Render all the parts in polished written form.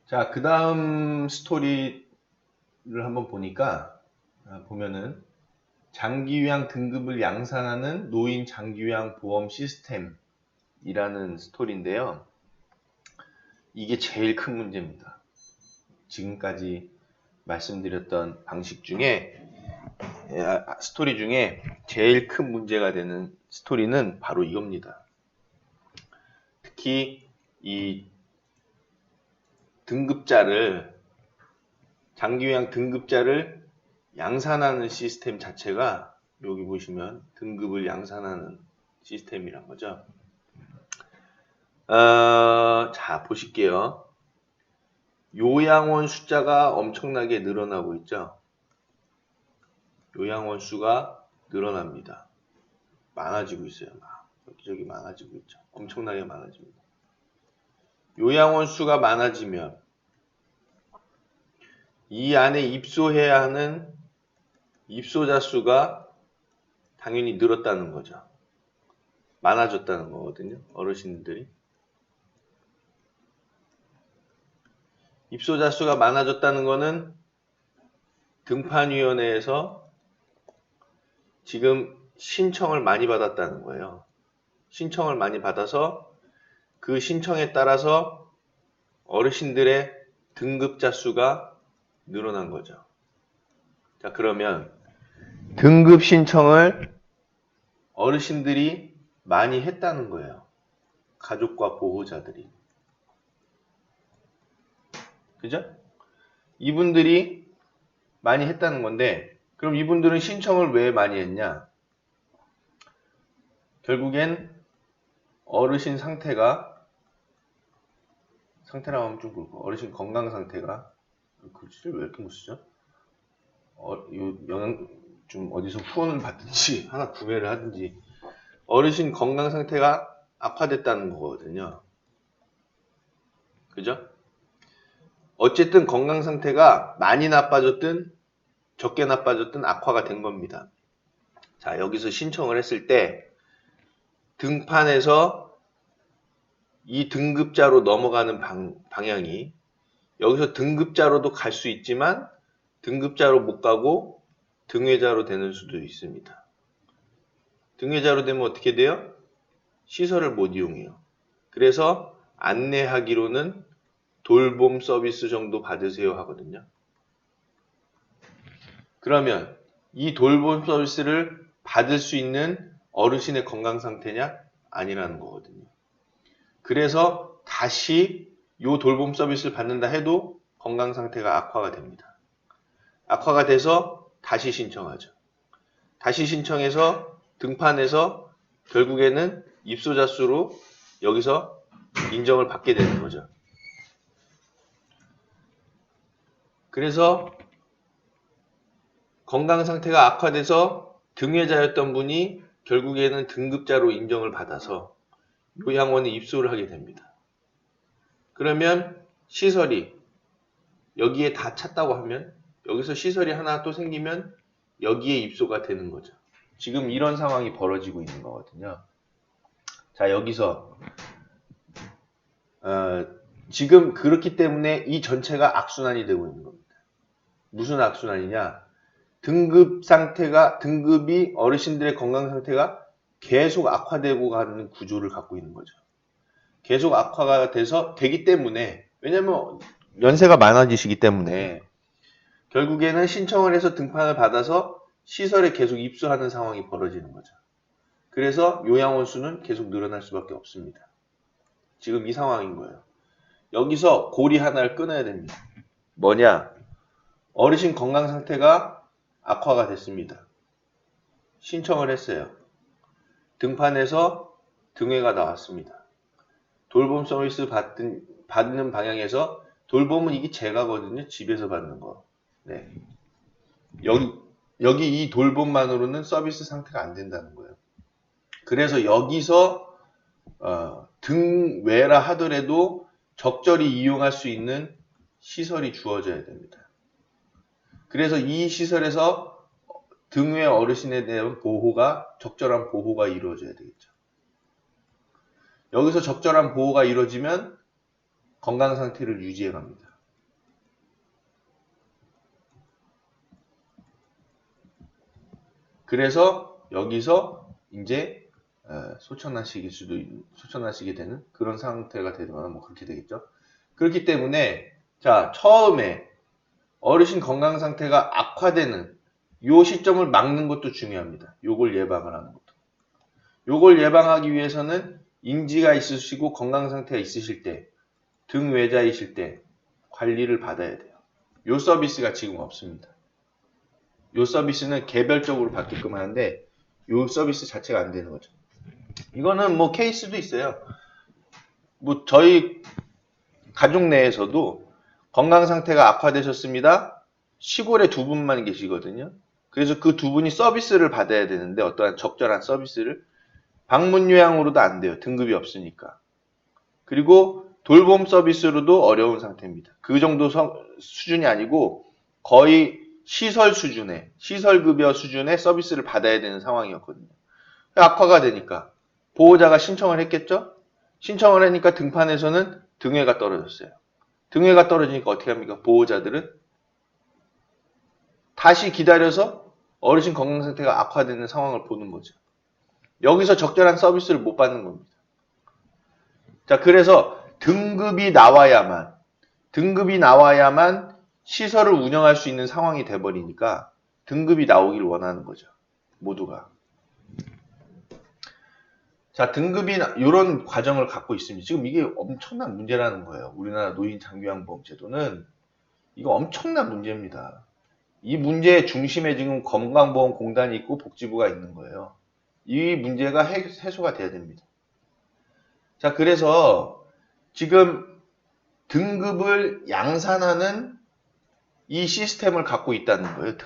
자, 그 다음 스토리를 한번 보면은 장기요양 등급을 양산하는 노인 장기요양 보험 시스템이라는 스토리인데요. 이게 제일 큰 문제입니다. 지금까지 말씀드렸던 방식 중에, 스토리 중에 제일 큰 문제가 되는 스토리는 바로 이겁니다. 특히 이 장기요양 등급자를 양산하는 시스템 자체가 여기 보시면 등급을 양산하는 시스템이란 거죠. 자, 보실게요. 요양원 숫자가 엄청나게 늘어나고 있죠. 요양원 수가 늘어납니다. 많아지고 있어요. 여기저기 많아지고 있죠. 엄청나게 많아집니다. 요양원 수가 많아지면 이 안에 입소해야 하는 입소자 수가 당연히 늘었다는 거죠. 많아졌다는 거거든요. 어르신들이. 입소자 수가 많아졌다는 거는 등판위원회에서 지금 신청을 많이 받았다는 거예요. 신청을 많이 받아서 그 신청에 따라서 어르신들의 등급자 수가 늘어난 거죠. 자, 그러면 등급 신청을 어르신들이 많이 했다는 거예요. 가족과 보호자들이. 그죠? 이분들이 많이 했다는 건데, 그럼 이분들은 신청을 왜 많이 했냐? 결국엔 어르신 상태라고 하면 좀 그렇고, 어르신 건강 상태가, 글씨를 왜 이렇게 못 쓰죠? 좀 어디서 후원을 받든지, 하나 구매를 하든지, 어르신 건강 상태가 악화됐다는 거거든요. 그죠? 어쨌든 건강 상태가 많이 나빠졌든 적게 나빠졌든 악화가 된 겁니다. 자, 여기서 신청을 했을 때 등판에서 이 등급자로 넘어가는 방향이 여기서 등급자로도 갈 수 있지만 등급자로 못 가고 등회자로 되는 수도 있습니다. 등회자로 되면 어떻게 돼요? 시설을 못 이용해요. 그래서 안내하기로는 돌봄 서비스 정도 받으세요 하거든요. 그러면 이 돌봄 서비스를 받을 수 있는 어르신의 건강 상태냐? 아니라는 거거든요. 그래서 다시 이 돌봄 서비스를 받는다 해도 건강 상태가 악화가 됩니다. 악화가 돼서 다시 신청하죠. 다시 신청해서 등판해서 결국에는 입소자 수로 여기서 인정을 받게 되는 거죠. 그래서 건강 상태가 악화돼서 등회자였던 분이 결국에는 등급자로 인정을 받아서 요양원에 입소를 하게 됩니다. 그러면 시설이 여기에 다 찼다고 하면 여기서 시설이 하나 또 생기면 여기에 입소가 되는 거죠. 지금 이런 상황이 벌어지고 있는 거거든요. 자, 여기서 지금 그렇기 때문에 이 전체가 악순환이 되고 있는 겁니다. 무슨 악순환이냐? 등급이 어르신들의 건강 상태가 계속 악화되고 가는 구조를 갖고 있는 거죠. 계속 악화가 되기 때문에, 왜냐면 연세가 많아지시기 때문에 결국에는 신청을 해서 등판을 받아서 시설에 계속 입소하는 상황이 벌어지는 거죠. 그래서 요양원 수는 계속 늘어날 수밖에 없습니다. 지금 이 상황인 거예요. 여기서 고리 하나를 끊어야 됩니다. 뭐냐? 어르신 건강 상태가 악화가 됐습니다. 신청을 했어요. 등판에서 등회가 나왔습니다. 돌봄 서비스 받는 방향에서 돌봄은 이게 제가거든요. 집에서 받는 거. 네. 여기 이 돌봄만으로는 서비스 상태가 안 된다는 거예요. 그래서 여기서 등외라 하더라도 적절히 이용할 수 있는 시설이 주어져야 됩니다. 그래서 이 시설에서 등외 어르신에 대한 적절한 보호가 이루어져야 되겠죠. 여기서 적절한 보호가 이루어지면 건강 상태를 유지해 갑니다. 그래서 여기서 이제 소천하시게 되는 그런 상태가 되거나 뭐 그렇게 되겠죠. 그렇기 때문에 자, 처음에 어르신 건강 상태가 악화되는 요 시점을 막는 것도 중요합니다. 요걸 예방을 하는 것도. 요걸 예방하기 위해서는 인지가 있으시고 건강 상태가 있으실 때, 등 외자이실 때 관리를 받아야 돼요. 요 서비스가 지금 없습니다. 요 서비스는 개별적으로 받게끔 하는데 요 서비스 자체가 안 되는 거죠. 이거는 뭐 케이스도 있어요. 뭐 저희 가족 내에서도 건강 상태가 악화되셨습니다. 시골에 두 분만 계시거든요. 그래서 그 두 분이 서비스를 받아야 되는데 어떠한 적절한 서비스를 방문 요양으로도 안 돼요. 등급이 없으니까. 그리고 돌봄 서비스로도 어려운 상태입니다. 그 정도 수준이 아니고 거의 시설 수준의, 시설급여 수준의 서비스를 받아야 되는 상황이었거든요. 악화가 되니까 보호자가 신청을 했겠죠? 신청을 하니까 등판에서는 등회가 떨어졌어요. 등회가 떨어지니까 어떻게 합니까? 보호자들은 다시 기다려서 어르신 건강 상태가 악화되는 상황을 보는 거죠. 여기서 적절한 서비스를 못 받는 겁니다. 자, 그래서 등급이 나와야만 시설을 운영할 수 있는 상황이 돼버리니까 등급이 나오길 원하는 거죠. 모두가. 자, 등급이 이런 과정을 갖고 있습니다. 지금 이게 엄청난 문제라는 거예요. 우리나라 노인 장기요양보험 제도는 이거 엄청난 문제입니다. 이 문제의 중심에 지금 건강보험공단이 있고 복지부가 있는 거예요. 이 문제가 해소가 돼야 됩니다. 자, 그래서 지금 등급을 양산하는 이 시스템을 갖고 있다는 거예요.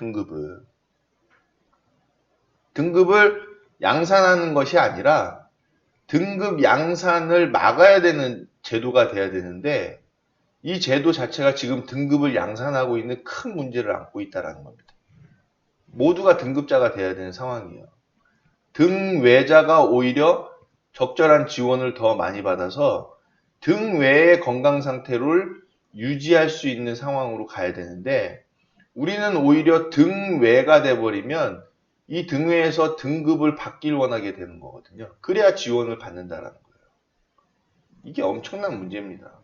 등급을 양산하는 것이 아니라 등급 양산을 막아야 되는 제도가 돼야 되는데 이 제도 자체가 지금 등급을 양산하고 있는 큰 문제를 안고 있다는 겁니다. 모두가 등급자가 돼야 되는 상황이에요. 등외자가 오히려 적절한 지원을 더 많이 받아서 등외의 건강 상태를 유지할 수 있는 상황으로 가야 되는데 우리는 오히려 등외가 돼버리면 이 등외에서 등급을 받길 원하게 되는 거거든요. 그래야 지원을 받는다라는 거예요. 이게 엄청난 문제입니다.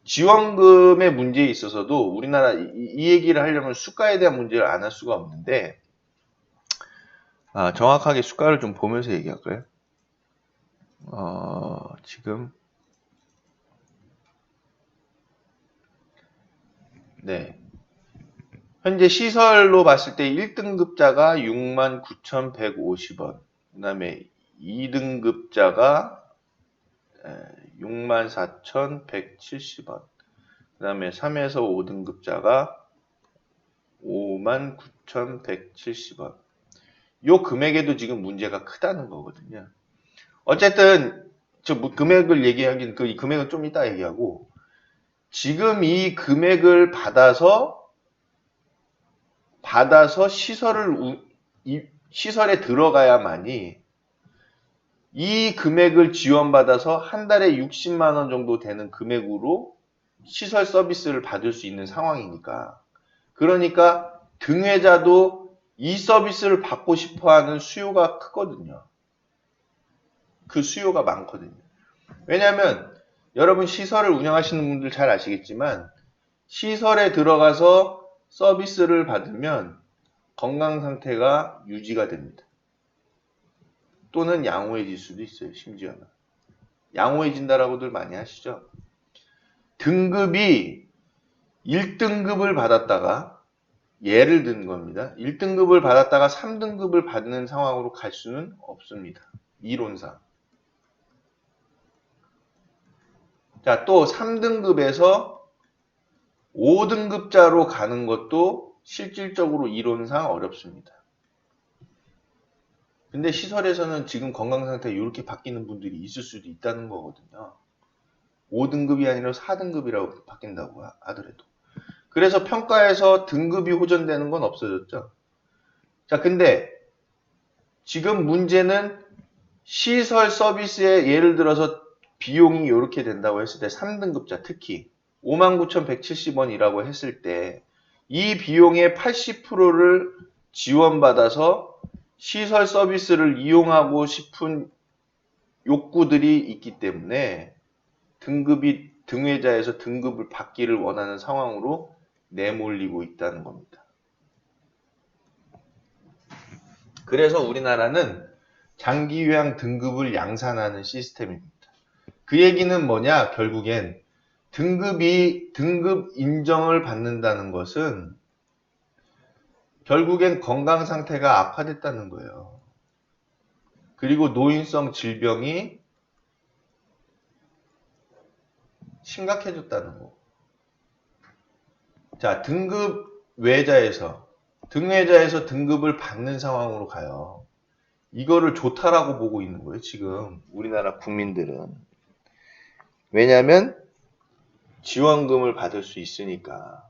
지원금의 문제에 있어서도 우리나라 이 얘기를 하려면 수가에 대한 문제를 안 할 수가 없는데 정확하게 수가를 좀 보면서 얘기할까요? 지금 네. 현재 시설로 봤을 때 1등급자가 69,150원, 그 다음에 2등급자가 64,170원, 그 다음에 3에서 5등급자가 59,170원. 요 금액에도 지금 문제가 크다는 거거든요. 어쨌든 저 금액을 얘기하긴 그 금액은 좀 이따 얘기하고 지금 이 금액을 받아서 시설에 들어가야만이 이 금액을 지원받아서 한 달에 60만 원 정도 되는 금액으로 시설 서비스를 받을 수 있는 상황이니까. 그러니까 등회자도 이 서비스를 받고 싶어 하는 수요가 크거든요. 그 수요가 많거든요. 왜냐하면 여러분 시설을 운영하시는 분들 잘 아시겠지만 시설에 들어가서 서비스를 받으면 건강 상태가 유지가 됩니다. 또는 양호해질 수도 있어요. 심지어는. 양호해진다라고들 많이 하시죠. 등급이 1등급을 받았다가 예를 든 겁니다. 1등급을 받았다가 3등급을 받는 상황으로 갈 수는 없습니다. 이론상. 자, 또 3등급에서 5등급자로 가는 것도 실질적으로 이론상 어렵습니다. 근데 시설에서는 지금 건강 상태가 이렇게 바뀌는 분들이 있을 수도 있다는 거거든요. 5등급이 아니라 4등급이라고 바뀐다고 하더라도. 그래서 평가에서 등급이 호전되는 건 없어졌죠. 자, 근데 지금 문제는 시설 서비스에 예를 들어서 비용이 이렇게 된다고 했을 때 3등급자 특히 59,170원이라고 했을 때 이 비용의 80%를 지원받아서 시설 서비스를 이용하고 싶은 욕구들이 있기 때문에 등회자에서 등급을 받기를 원하는 상황으로 내몰리고 있다는 겁니다. 그래서 우리나라는 장기 요양 등급을 양산하는 시스템입니다. 그 얘기는 뭐냐? 결국엔 등급 인정을 받는다는 것은 결국엔 건강 상태가 악화됐다는 거예요. 그리고 노인성 질병이 심각해졌다는 거. 자, 등회자에서 등급을 받는 상황으로 가요. 이거를 좋다라고 보고 있는 거예요, 지금 우리나라 국민들은. 왜냐하면 지원금을 받을 수 있으니까.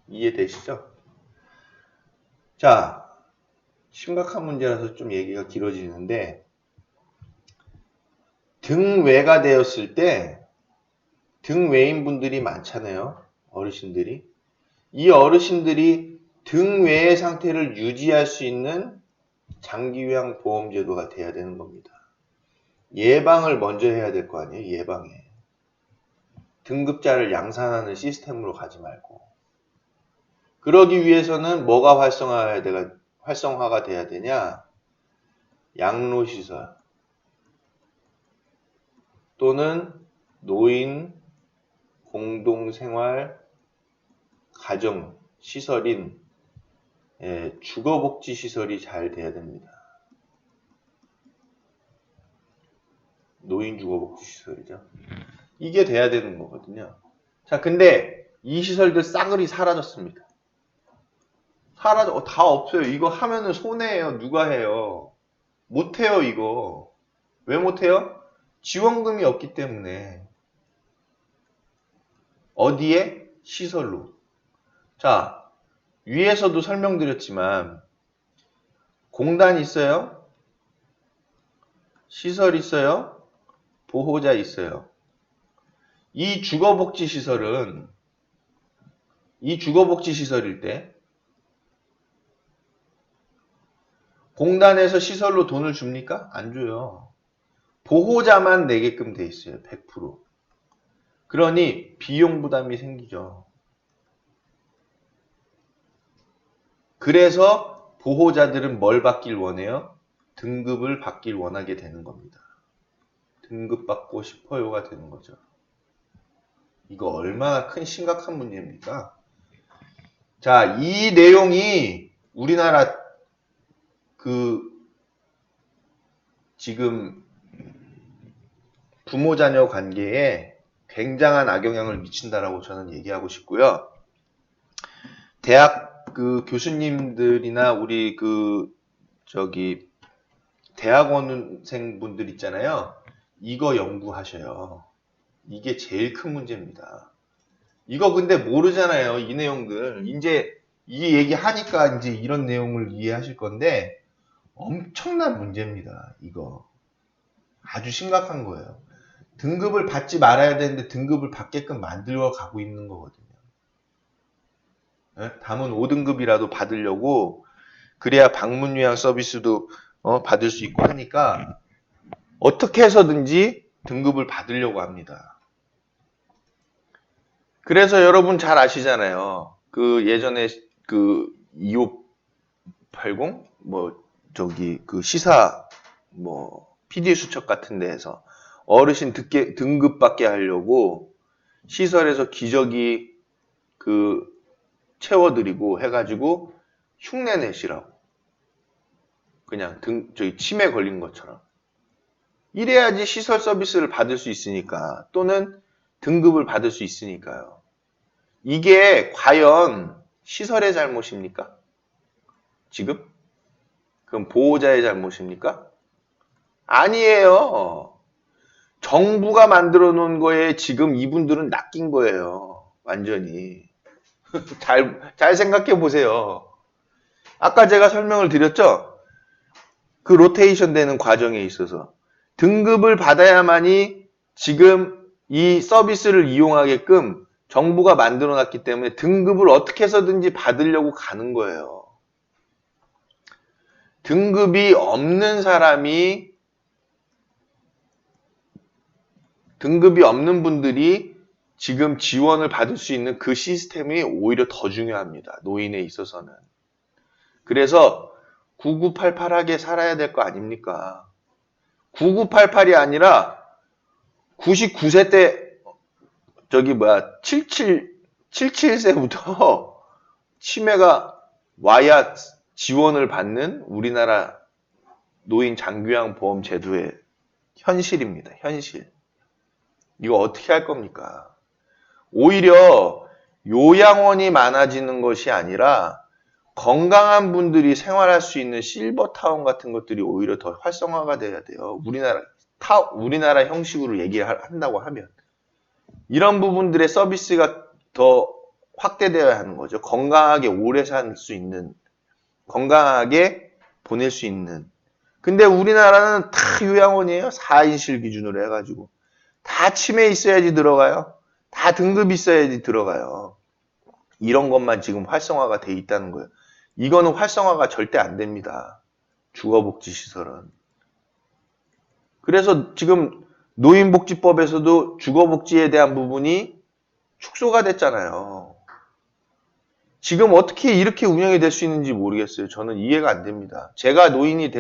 이해되시죠? 자, 심각한 문제라서 좀 얘기가 길어지는데, 등외가 되었을 때 등외인 분들이 많잖아요. 어르신들이. 이 어르신들이 등외의 상태를 유지할 수 있는 장기요양 보험제도가 돼야 되는 겁니다. 예방을 먼저 해야 될 거 아니에요. 예방에. 등급자를 양산하는 시스템으로 가지 말고. 그러기 위해서는 뭐가 활성화가 돼야 되냐? 양로시설 또는 노인 공동생활 가정 시설인 주거복지 시설이 잘 돼야 됩니다. 노인 주거복지 시설이죠. 이게 돼야 되는 거거든요. 자, 근데 이 시설들 싸그리 사라졌습니다. 다 없어요. 이거 하면은 손해예요. 누가 해요? 못해요, 이거. 왜 못해요? 지원금이 없기 때문에. 어디에? 시설로. 자, 위에서도 설명드렸지만 공단 있어요. 시설 있어요. 보호자 있어요. 이 주거복지 시설일 때 공단에서 시설로 돈을 줍니까? 안 줘요. 보호자만 내게끔 돼 있어요. 100%. 그러니 비용 부담이 생기죠. 그래서 보호자들은 뭘 받길 원해요? 등급을 받길 원하게 되는 겁니다. 등급 받고 싶어요가 되는 거죠. 이거 얼마나 큰 심각한 문제입니까? 자, 이 내용이 우리나라 지금 부모 자녀 관계에 굉장한 악영향을 미친다라고 저는 얘기하고 싶고요. 대학 교수님들이나 우리 대학원생분들 있잖아요. 이거 연구하셔요. 이게 제일 큰 문제입니다. 이거 근데 모르잖아요. 이 내용들. 이제 이 얘기 하니까 이제 이런 내용을 이해하실 건데 엄청난 문제입니다. 이거. 아주 심각한 거예요. 등급을 받지 말아야 되는데 등급을 받게끔 만들어 가고 있는 거거든요. 담은 5등급이라도 받으려고 그래야 방문 요양 서비스도 받을 수 있고 하니까 어떻게 해서든지 등급을 받으려고 합니다. 그래서 여러분 잘 아시잖아요. 예전에 2580 시사 PD 수첩 같은 데에서 어르신 등급 받게 하려고 시설에서 기저귀 채워드리고 해가지고 흉내 내시라고. 그냥 치매 걸린 것처럼. 이래야지 시설 서비스를 받을 수 있으니까. 또는 등급을 받을 수 있으니까요. 이게 과연 시설의 잘못입니까? 지금? 그럼 보호자의 잘못입니까? 아니에요. 정부가 만들어 놓은 거에 지금 이분들은 낚인 거예요. 완전히. 잘 생각해 보세요. 아까 제가 설명을 드렸죠? 그 로테이션 되는 과정에 있어서 등급을 받아야만이 지금 이 서비스를 이용하게끔 정부가 만들어 놨기 때문에 등급을 어떻게 해서든지 받으려고 가는 거예요. 등급이 없는 사람이, 등급이 없는 분들이 지금 지원을 받을 수 있는 그 시스템이 오히려 더 중요합니다. 노인에 있어서는. 그래서 9988하게 살아야 될 거 아닙니까? 9988이 아니라 99세 때 77세부터 치매가 와야 지원을 받는 우리나라 노인 장기요양 보험 제도의 현실입니다. 현실. 이거 어떻게 할 겁니까? 오히려 요양원이 많아지는 것이 아니라 건강한 분들이 생활할 수 있는 실버타운 같은 것들이 오히려 더 활성화가 돼야 돼요. 우리나라 형식으로 얘기한다고 하면. 이런 부분들의 서비스가 더 확대되어야 하는 거죠. 건강하게 오래 살 수 있는, 건강하게 보낼 수 있는. 근데 우리나라는 다 요양원이에요. 4인실 기준으로 해가지고. 다 치매 있어야지 들어가요. 다 등급 있어야지 들어가요. 이런 것만 지금 활성화가 돼 있다는 거예요. 이거는 활성화가 절대 안 됩니다. 주거복지시설은. 그래서 지금 노인복지법에서도 주거복지에 대한 부분이 축소가 됐잖아요. 지금 어떻게 이렇게 운영이 될 수 있는지 모르겠어요. 저는 이해가 안 됩니다. 제가 노인이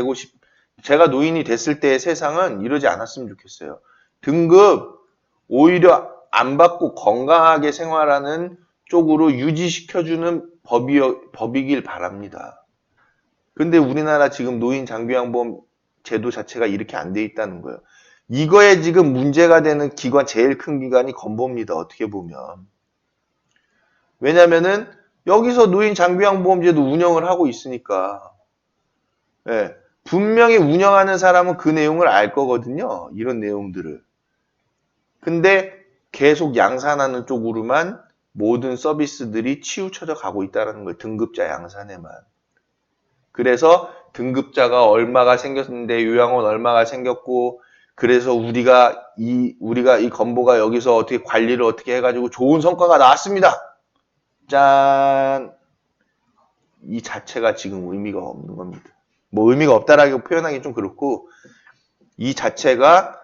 됐을 때의 세상은 이러지 않았으면 좋겠어요. 등급 오히려 안 받고 건강하게 생활하는 쪽으로 유지시켜주는 법이길 바랍니다. 근데 우리나라 지금 노인 장기요양보험 제도 자체가 이렇게 안 돼 있다는 거예요. 이거에 지금 문제가 되는 기관, 제일 큰 기관이 건보입니다. 어떻게 보면. 왜냐면은 여기서 노인 장기요양보험제도 운영을 하고 있으니까. 예, 분명히 운영하는 사람은 그 내용을 알 거거든요. 이런 내용들을. 근데 계속 양산하는 쪽으로만 모든 서비스들이 치우쳐져 가고 있다는 거예요. 등급자 양산에만. 그래서 등급자가 얼마가 생겼는데 요양원 얼마가 생겼고, 그래서 우리가 이 건보가 여기서 어떻게 관리를 어떻게 해가지고 좋은 성과가 나왔습니다. 짠. 이 자체가 지금 의미가 없는 겁니다. 뭐 의미가 없다라고 표현하기 좀 그렇고, 이 자체가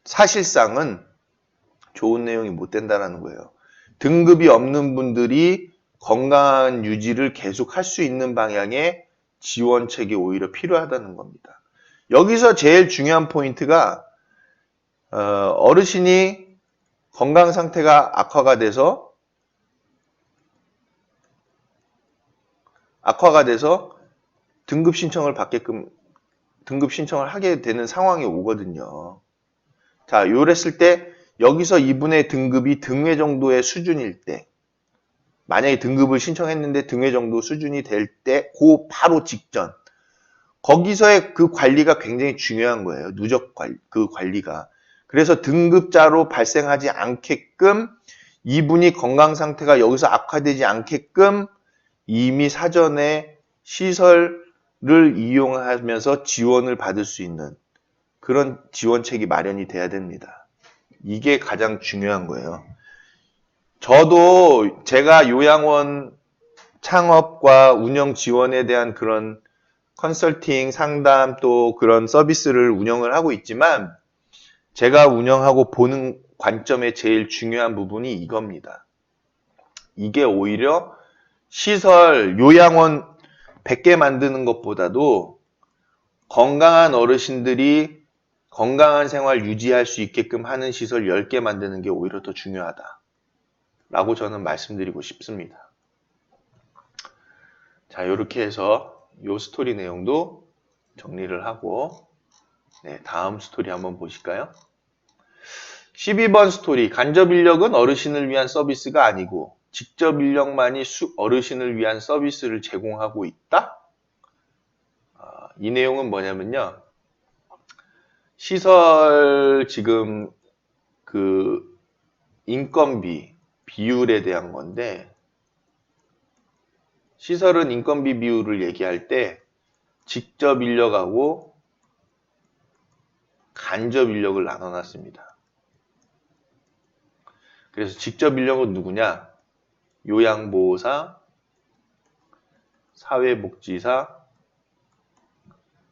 사실상은 좋은 내용이 못 된다라는 거예요. 등급이 없는 분들이 건강한 유지를 계속 할 수 있는 방향의 지원책이 오히려 필요하다는 겁니다. 여기서 제일 중요한 포인트가 어르신이 건강 상태가 악화가 돼서 등급 신청을 하게 되는 상황이 오거든요. 자, 요랬을 때 여기서 이분의 등급이 등회 정도의 수준일 때, 만약에 등급을 신청했는데 등회 정도 수준이 될 때, 그 바로 직전, 거기서의 그 관리가 굉장히 중요한 거예요. 누적 관리가. 그래서 등급자로 발생하지 않게끔, 이분이 건강 상태가 여기서 악화되지 않게끔 이미 사전에 시설을 이용하면서 지원을 받을 수 있는 그런 지원책이 마련이 돼야 됩니다. 이게 가장 중요한 거예요. 저도 제가 요양원 창업과 운영 지원에 대한 그런 컨설팅, 상담 또 그런 서비스를 운영을 하고 있지만, 제가 운영하고 보는 관점의 제일 중요한 부분이 이겁니다. 이게 오히려 시설, 요양원 100개 만드는 것보다도 건강한 어르신들이 건강한 생활 유지할 수 있게끔 하는 시설 10개 만드는 게 오히려 더 중요하다 라고 저는 말씀드리고 싶습니다. 자, 이렇게 해서 이 스토리 내용도 정리를 하고, 다음 스토리 한번 보실까요? 12번 스토리, 간접 인력은 어르신을 위한 서비스가 아니고 직접 인력만이 어르신을 위한 서비스를 제공하고 있다? 이 내용은 뭐냐면요. 시설 지금 그 인건비 비율에 대한 건데, 시설은 인건비 비율을 얘기할 때 직접 인력하고 간접 인력을 나눠놨습니다. 그래서 직접 인력은 누구냐? 요양보호사, 사회복지사,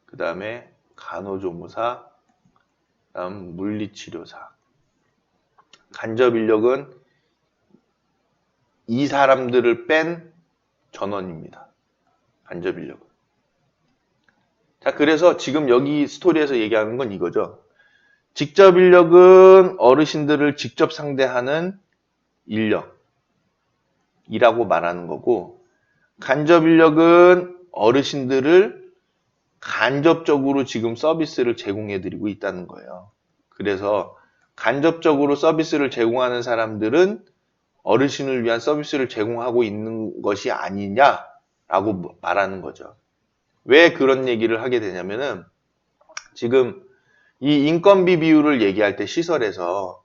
그 다음에 간호조무사, 다음 물리치료사. 간접인력은 이 사람들을 뺀 전원입니다. 간접인력은. 자, 그래서 지금 여기 스토리에서 얘기하는 건 이거죠. 직접인력은 어르신들을 직접 상대하는 인력이라고 말하는 거고, 간접인력은 어르신들을 간접적으로 지금 서비스를 제공해드리고 있다는 거예요. 그래서 간접적으로 서비스를 제공하는 사람들은 어르신을 위한 서비스를 제공하고 있는 것이 아니냐라고 말하는 거죠. 왜 그런 얘기를 하게 되냐면은 지금 이 인건비 비율을 얘기할 때 시설에서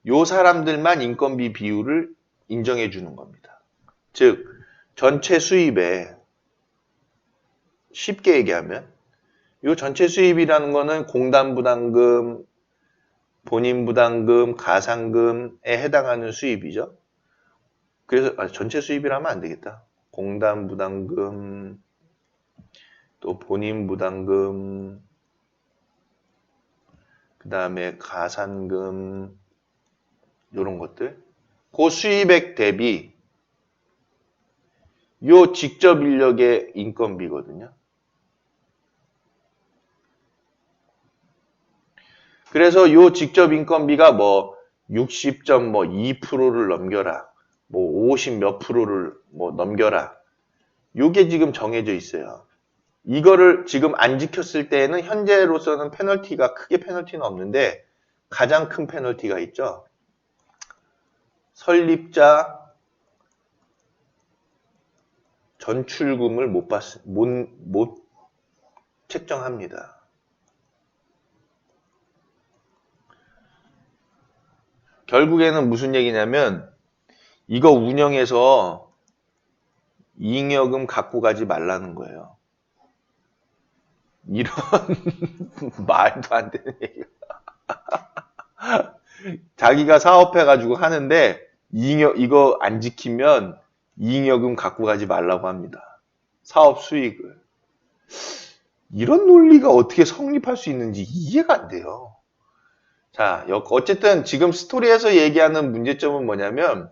요 사람들만 인건비 비율을 인정해 주는 겁니다. 즉 전체 수입에 쉽게 얘기하면 요 전체 수입이라는 거는 공단부담금, 본인부담금, 가산금에 해당하는 수입이죠. 그래서 전체 수입이라면 안 되겠다. 공단부담금, 또 본인부담금, 그 다음에 가산금, 이런 것들. 그 수입액 대비 요 직접 인력의 인건비거든요. 그래서 요 직접 인건비가 뭐 60.2%를 넘겨라. 뭐 50 몇 프로를 뭐 넘겨라. 요게 지금 정해져 있어요. 이거를 지금 안 지켰을 때에는 현재로서는 크게 페널티는 없는데 가장 큰 페널티가 있죠. 설립자 전출금을 못 책정합니다. 결국에는 무슨 얘기냐면 이거 운영해서 잉여금 갖고 가지 말라는 거예요. 이런 말도 안 되는 얘기가. 자기가 사업해가지고 하는데 이거 안 지키면 잉여금 갖고 가지 말라고 합니다. 사업 수익을. 이런 논리가 어떻게 성립할 수 있는지 이해가 안 돼요. 자, 어쨌든 지금 스토리에서 얘기하는 문제점은 뭐냐면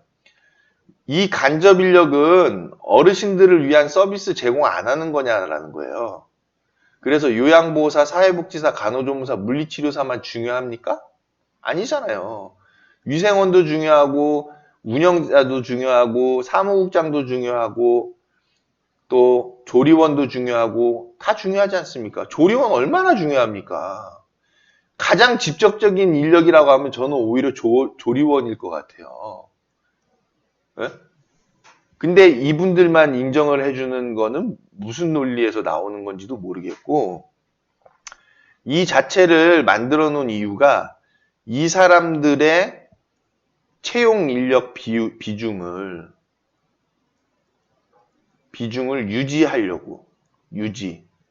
이 간접 인력은 어르신들을 위한 서비스 제공 안 하는 거냐라는 거예요. 그래서 요양보호사, 사회복지사, 간호조무사, 물리치료사만 중요합니까? 아니잖아요. 위생원도 중요하고 운영자도 중요하고 사무국장도 중요하고 또 조리원도 중요하고 다 중요하지 않습니까? 조리원 얼마나 중요합니까? 가장 직접적인 인력이라고 하면 저는 오히려 조리원일 것 같아요. 네? 근데 이분들만 인정을 해주는 거는 무슨 논리에서 나오는 건지도 모르겠고 이 자체를 만들어 놓은 이유가 이 사람들의 채용 인력 비중을 유지하려고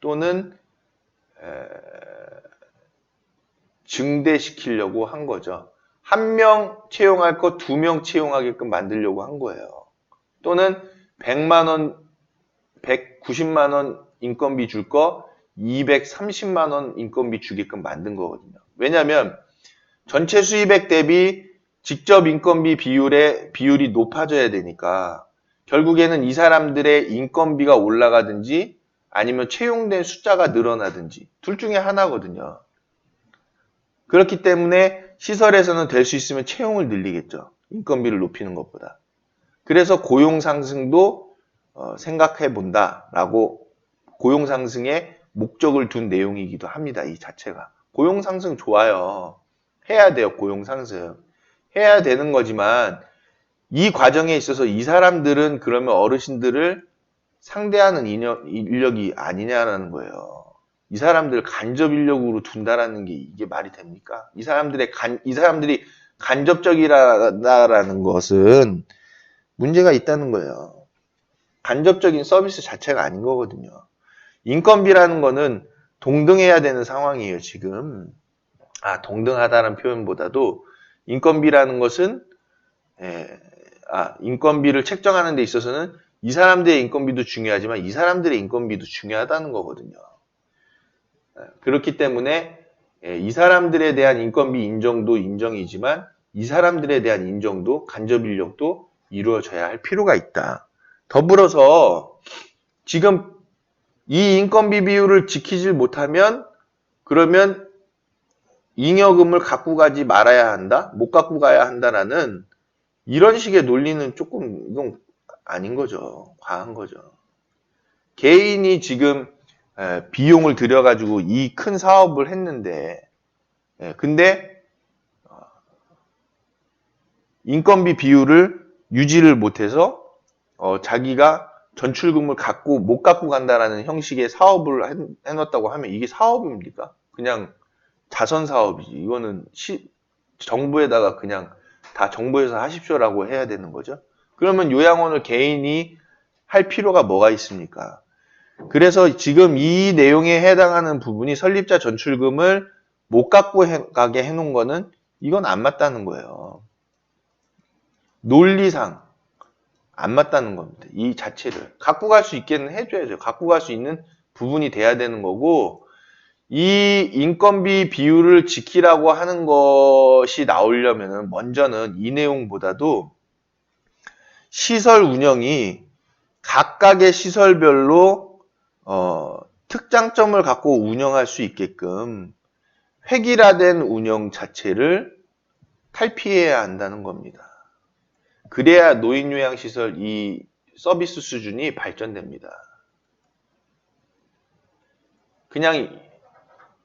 또는 증대시키려고 한 거죠. 한 명 채용할 거 2명 채용하게끔 만들려고 한 거예요. 또는 100만 원, 190만 원 인건비 줄 거 230만 원 인건비 주게끔 만든 거거든요. 왜냐하면 전체 수입액 대비 직접 인건비 비율이 높아져야 되니까 결국에는 이 사람들의 인건비가 올라가든지 아니면 채용된 숫자가 늘어나든지 둘 중에 하나거든요. 그렇기 때문에 시설에서는 될 수 있으면 채용을 늘리겠죠. 인건비를 높이는 것보다. 그래서 고용 상승도 생각해 본다라고 고용 상승에 목적을 둔 내용이기도 합니다. 이 자체가. 고용 상승 좋아요. 해야 돼요. 고용 상승. 해야 되는 거지만 이 과정에 있어서 이 사람들은 그러면 어르신들을 상대하는 인력이 아니냐라는 거예요. 이 사람들을 간접 인력으로 둔다라는 게 이게 말이 됩니까? 이 사람들이 간접적이라는 것은 문제가 있다는 거예요. 간접적인 서비스 자체가 아닌 거거든요. 인건비라는 거는 동등해야 되는 상황이에요, 지금. 동등하다는 표현보다도 인건비라는 것은 인건비를 책정하는 데 있어서는 이 사람들의 인건비도 중요하지만 이 사람들의 인건비도 중요하다는 거거든요. 그렇기 때문에 이 사람들에 대한 인건비 인정도 인정이지만 이 사람들에 대한 인정도 간접 인력도 이루어져야 할 필요가 있다. 더불어서 지금 이 인건비 비율을 지키질 못하면 그러면 잉여금을 갖고 가지 말아야 한다? 못 갖고 가야 한다라는 이런 식의 논리는 조금 이건 아닌 거죠. 과한 거죠. 개인이 지금 비용을 들여가지고 이 큰 사업을 했는데 근데 인건비 비율을 유지를 못해서 자기가 전출금을 못 갖고 간다라는 형식의 사업을 해놨다고 하면 이게 사업입니까? 그냥 자선 사업이지. 이거는 정부에다가 그냥 다 정부에서 하십시오라고 해야 되는 거죠. 그러면 요양원을 개인이 할 필요가 뭐가 있습니까? 그래서 지금 이 내용에 해당하는 부분이 설립자 전출금을 못 갖고 가게 해놓은 거는 이건 안 맞다는 거예요. 논리상 안 맞다는 겁니다. 이 자체를. 갖고 갈 수 있게는 해줘야죠. 갖고 갈 수 있는 부분이 돼야 되는 거고 이 인건비 비율을 지키라고 하는 것이 나오려면 먼저는 이 내용보다도 시설 운영이 각각의 시설별로 특장점을 갖고 운영할 수 있게끔 획일화된 운영 자체를 탈피해야 한다는 겁니다. 그래야 노인요양시설 이 서비스 수준이 발전됩니다. 그냥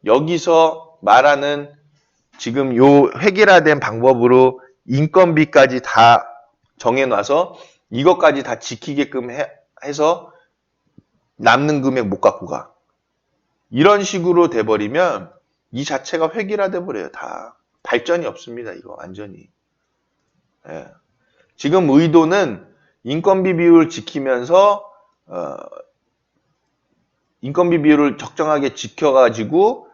여기서 말하는 지금 요 획일화된 방법으로 인건비까지 다 정해놔서 이것까지 다 지키게끔 해서 남는 금액 못 갖고 가. 이런 식으로 돼버리면 이 자체가 획일화돼 버려요. 다. 발전이 없습니다. 이거 완전히. 예. 지금 의도는 인건비 비율을 지키면서 인건비 비율을 적정하게 지켜가지고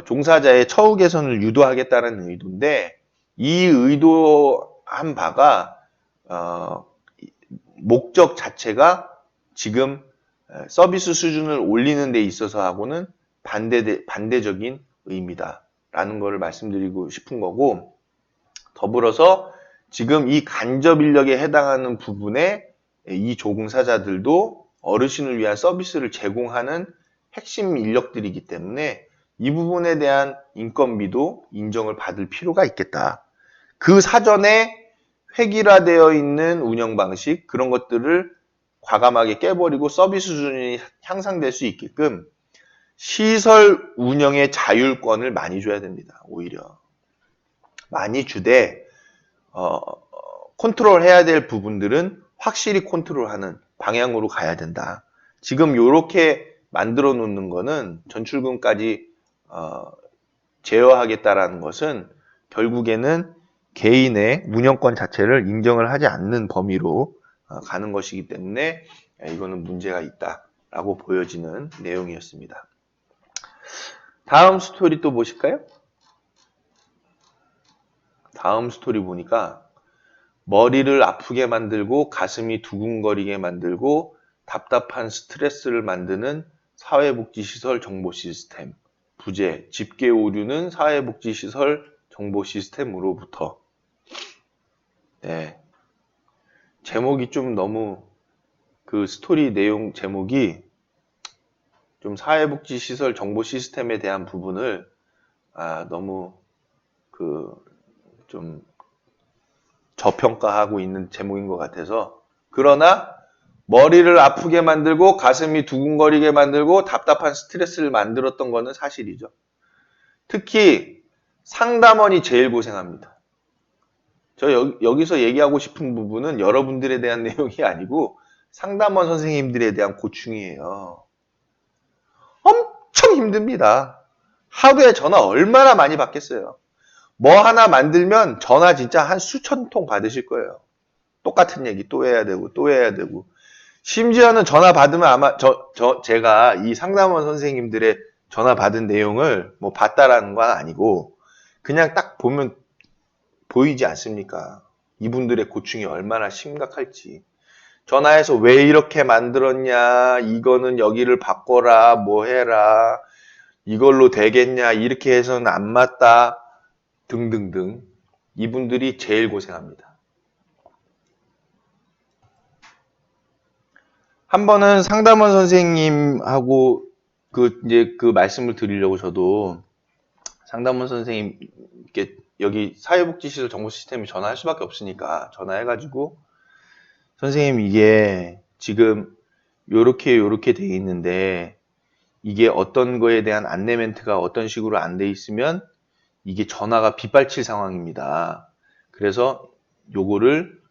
종사자의 처우 개선을 유도하겠다는 의도인데 이 의도한 바가 목적 자체가 지금 서비스 수준을 올리는 데 있어서 하고는 반대적인 의미다라는 것을 말씀드리고 싶은 거고 더불어서 지금 이 간접 인력에 해당하는 부분에 이 조공사자들도 어르신을 위한 서비스를 제공하는 핵심 인력들이기 때문에 이 부분에 대한 인건비도 인정을 받을 필요가 있겠다. 그 사전에 획일화되어 있는 운영 방식 그런 것들을 과감하게 깨버리고 서비스 수준이 향상될 수 있게끔 시설 운영의 자율권을 많이 줘야 됩니다. 오히려 많이 주되 컨트롤해야 될 부분들은 확실히 컨트롤하는 방향으로 가야 된다. 지금 이렇게 만들어 놓는 거는 전출금까지 제어하겠다라는 것은 결국에는 개인의 운영권 자체를 인정을 하지 않는 범위로 가는 것이기 때문에 이거는 문제가 있다라고 보여지는 내용이었습니다. 다음 스토리 또 보실까요? 다음 스토리 보니까 머리를 아프게 만들고 가슴이 두근거리게 만들고 답답한 스트레스를 만드는 사회복지시설 정보 시스템. 부제, 집계 오류는 사회복지시설 정보 시스템으로부터. 네. 제목이 좀 너무 그 스토리 내용 제목이 좀 사회복지시설 정보 시스템에 대한 부분을 너무 좀 저평가하고 있는 제목인 것 같아서 그러나 머리를 아프게 만들고 가슴이 두근거리게 만들고 답답한 스트레스를 만들었던 거는 사실이죠. 특히 상담원이 제일 고생합니다. 저 여기서 얘기하고 싶은 부분은 여러분들에 대한 내용이 아니고 상담원 선생님들에 대한 고충이에요. 엄청 힘듭니다. 하루에 전화 얼마나 많이 받겠어요. 뭐 하나 만들면 전화 진짜 한 수천 통 받으실 거예요. 똑같은 얘기 또 해야 되고 또 해야 되고 심지어는 전화 받으면 아마 제가 이 상담원 선생님들의 전화 받은 내용을 뭐 봤다라는 건 아니고 그냥 딱 보면 보이지 않습니까? 이분들의 고충이 얼마나 심각할지. 전화해서 왜 이렇게 만들었냐, 이거는 여기를 바꿔라, 뭐 해라, 이걸로 되겠냐, 이렇게 해서는 안 맞다, 등등등. 이분들이 제일 고생합니다. 한 번은 상담원 선생님하고 이제 그 말씀을 드리려고 저도 상담원 선생님께 여기 사회복지시설 정보시스템에 전화할 수밖에 없으니까 전화해가지고 선생님 이게 지금 요렇게 돼 있는데 이게 어떤 거에 대한 안내 멘트가 어떤 식으로 안 돼 있으면 이게 전화가 빗발칠 상황입니다. 그래서 요거를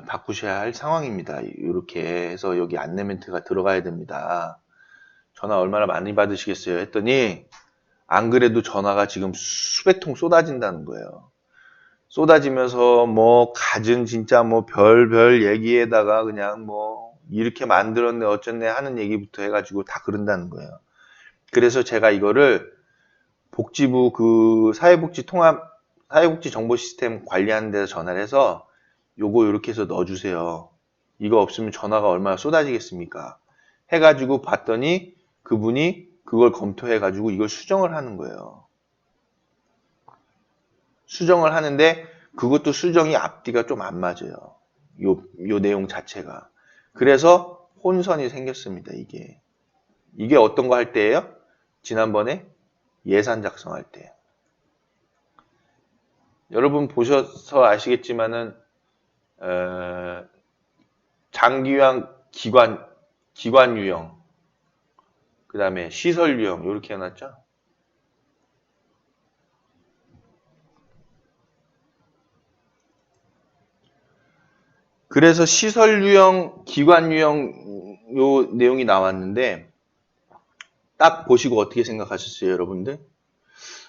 바꾸셔야 할 상황입니다. 이렇게 해서 여기 안내 멘트가 들어가야 됩니다. 전화 얼마나 많이 받으시겠어요? 했더니 안 그래도 전화가 지금 수백 통 쏟아진다는 거예요. 쏟아지면서 뭐 갖은 진짜 뭐 별별 얘기에다가 그냥 뭐 이렇게 만들었네 어쩌네 하는 얘기부터 해가지고 다 그런다는 거예요. 그래서 제가 이거를 복지부 그 사회복지 정보 시스템 관리하는 데서 전화를 해서 요거 이렇게 해서 넣어주세요. 이거 없으면 전화가 얼마나 쏟아지겠습니까? 해가지고 봤더니 그분이 그걸 검토해가지고 이걸 수정을 하는 거예요. 수정을 하는데 그것도 수정이 앞뒤가 좀 안 맞아요. 요 내용 자체가. 그래서 혼선이 생겼습니다. 이게 어떤 거 할 때예요? 지난번에 예산 작성할 때. 여러분 보셔서 아시겠지만은 장기유형 기관 유형 그 다음에 시설 유형 이렇게 해놨죠. 그래서 시설 유형, 기관 유형 요 내용이 나왔는데 딱 보시고 어떻게 생각하셨어요, 여러분들?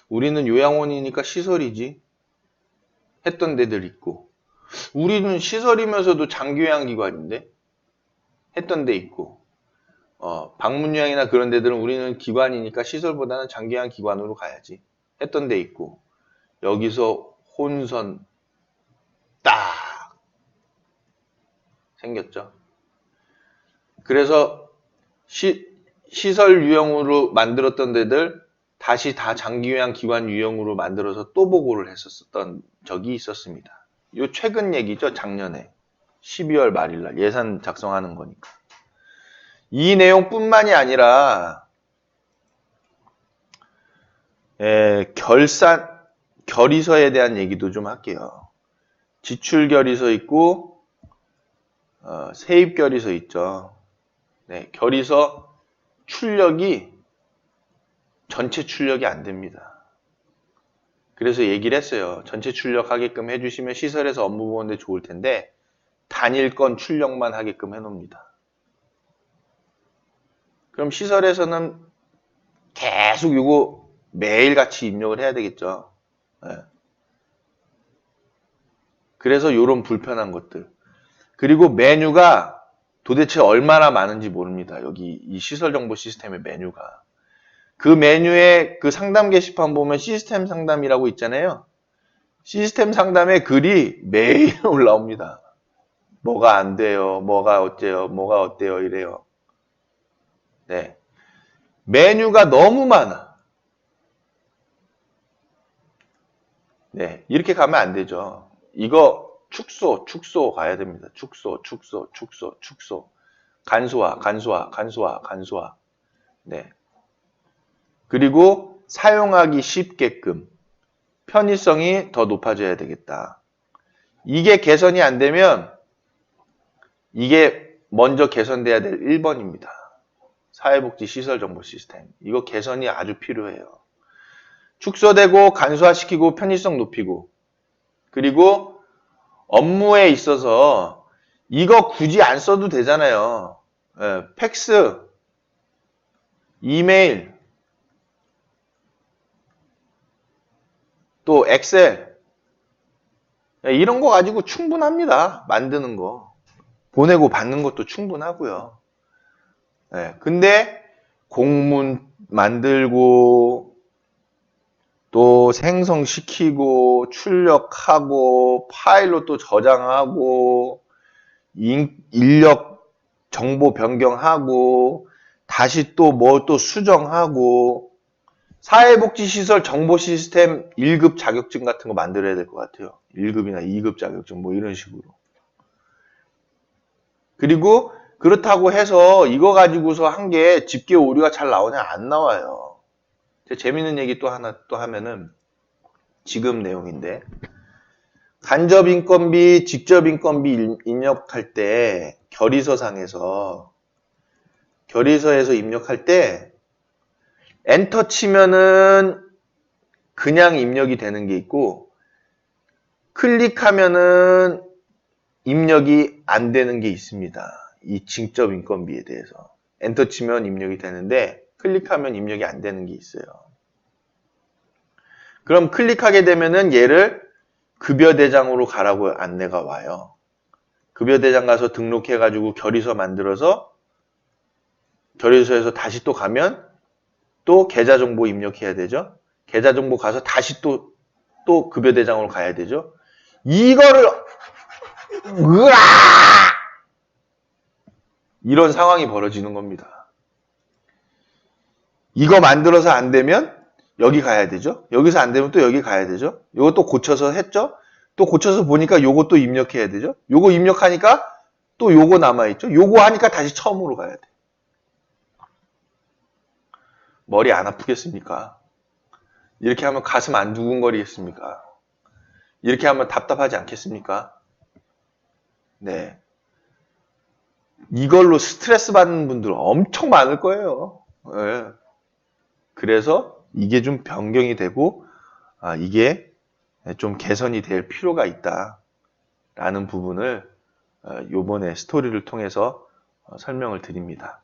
우리는 요양원이니까 시설이지 했던 데들 있고 우리는 시설이면서도 장기요양기관인데 했던 데 있고 방문요양이나 그런 데들은 우리는 기관이니까 시설보다는 장기요양기관으로 가야지 했던 데 있고 여기서 혼선 딱 생겼죠. 그래서 시설 유형으로 만들었던 데들 다시 다 장기요양 기관 유형으로 만들어서 또 보고를 했었던 적이 있었습니다. 요 최근 얘기죠. 작년에 12월 말일날 예산 작성하는 거니까. 이 내용뿐만이 아니라 결의서에 대한 얘기도 좀 할게요. 지출 결의서 있고 세입 결의서 있죠. 네, 결의서 출력이 전체 출력이 안 됩니다. 그래서 얘기를 했어요. 전체 출력하게끔 해주시면 시설에서 업무 보는데 좋을 텐데 단일 건 출력만 하게끔 해놓습니다. 그럼 시설에서는 계속 이거 매일같이 입력을 해야 되겠죠. 네. 그래서 이런 불편한 것들. 그리고 메뉴가 도대체 얼마나 많은지 모릅니다. 여기 이 시설 정보 시스템의 메뉴가. 그 메뉴에 그 상담 게시판 보면 시스템 상담이라고 있잖아요. 시스템 상담의 글이 매일 올라옵니다. 뭐가 안 돼요. 뭐가 어째요. 뭐가 어때요. 이래요. 네. 메뉴가 너무 많아. 네. 이렇게 가면 안 되죠. 이거 축소 가야 됩니다. 축소. 간소화. 네. 그리고 사용하기 쉽게끔 편의성이 더 높아져야 되겠다. 이게 개선이 안 되면 이게 먼저 개선돼야 될 1번입니다. 사회복지 시설 정보 시스템. 이거 개선이 아주 필요해요. 축소되고 간소화시키고 편의성 높이고 그리고 업무에 있어서 이거 굳이 안 써도 되잖아요. 팩스, 이메일, 또 엑셀 이런 거 가지고 충분합니다. 만드는 거. 보내고 받는 것도 충분하고요. 근데 공문 만들고 또 생성시키고 출력하고 파일로 또 저장하고 인력 정보 변경하고 다시 또 뭐 또 수정하고 사회복지시설 정보 시스템 1급 자격증 같은 거 만들어야 될 것 같아요. 1급이나 2급 자격증 뭐 이런 식으로. 그리고 그렇다고 해서 이거 가지고서 한 게 집계 오류가 잘 나오냐? 안 나와요. 재밌는 얘기 또 하나 또 하면은 지금 내용인데 간접 인건비, 직접 인건비 입력할 때 결의서에서 입력할 때 엔터 치면은 그냥 입력이 되는 게 있고 클릭하면은 입력이 안 되는 게 있습니다. 이 직접 인건비에 대해서. 엔터 치면 입력이 되는데 클릭하면 입력이 안 되는 게 있어요. 그럼 클릭하게 되면은 얘를 급여대장으로 가라고 안내가 와요. 급여대장 가서 등록해가지고 결의서 만들어서 결의서에서 다시 또 가면 또 계좌정보 입력해야 되죠. 계좌정보 가서 다시 또 급여대장으로 가야 되죠. 이거를 이런 상황이 벌어지는 겁니다. 이거 만들어서 안 되면 여기 가야 되죠. 여기서 안 되면 또 여기 가야 되죠. 요거 또 고쳐서 했죠. 또 고쳐서 보니까 요거 또 입력해야 되죠. 요거 입력하니까 또 요거 남아있죠. 요거 하니까 다시 처음으로 가야 돼. 머리 안 아프겠습니까? 이렇게 하면 가슴 안 두근거리겠습니까? 이렇게 하면 답답하지 않겠습니까? 네. 이걸로 스트레스 받는 분들 엄청 많을 거예요. 네. 그래서 이게 좀 변경이 되고 이게 좀 개선이 될 필요가 있다라는 부분을 요번에 스토리를 통해서 설명을 드립니다.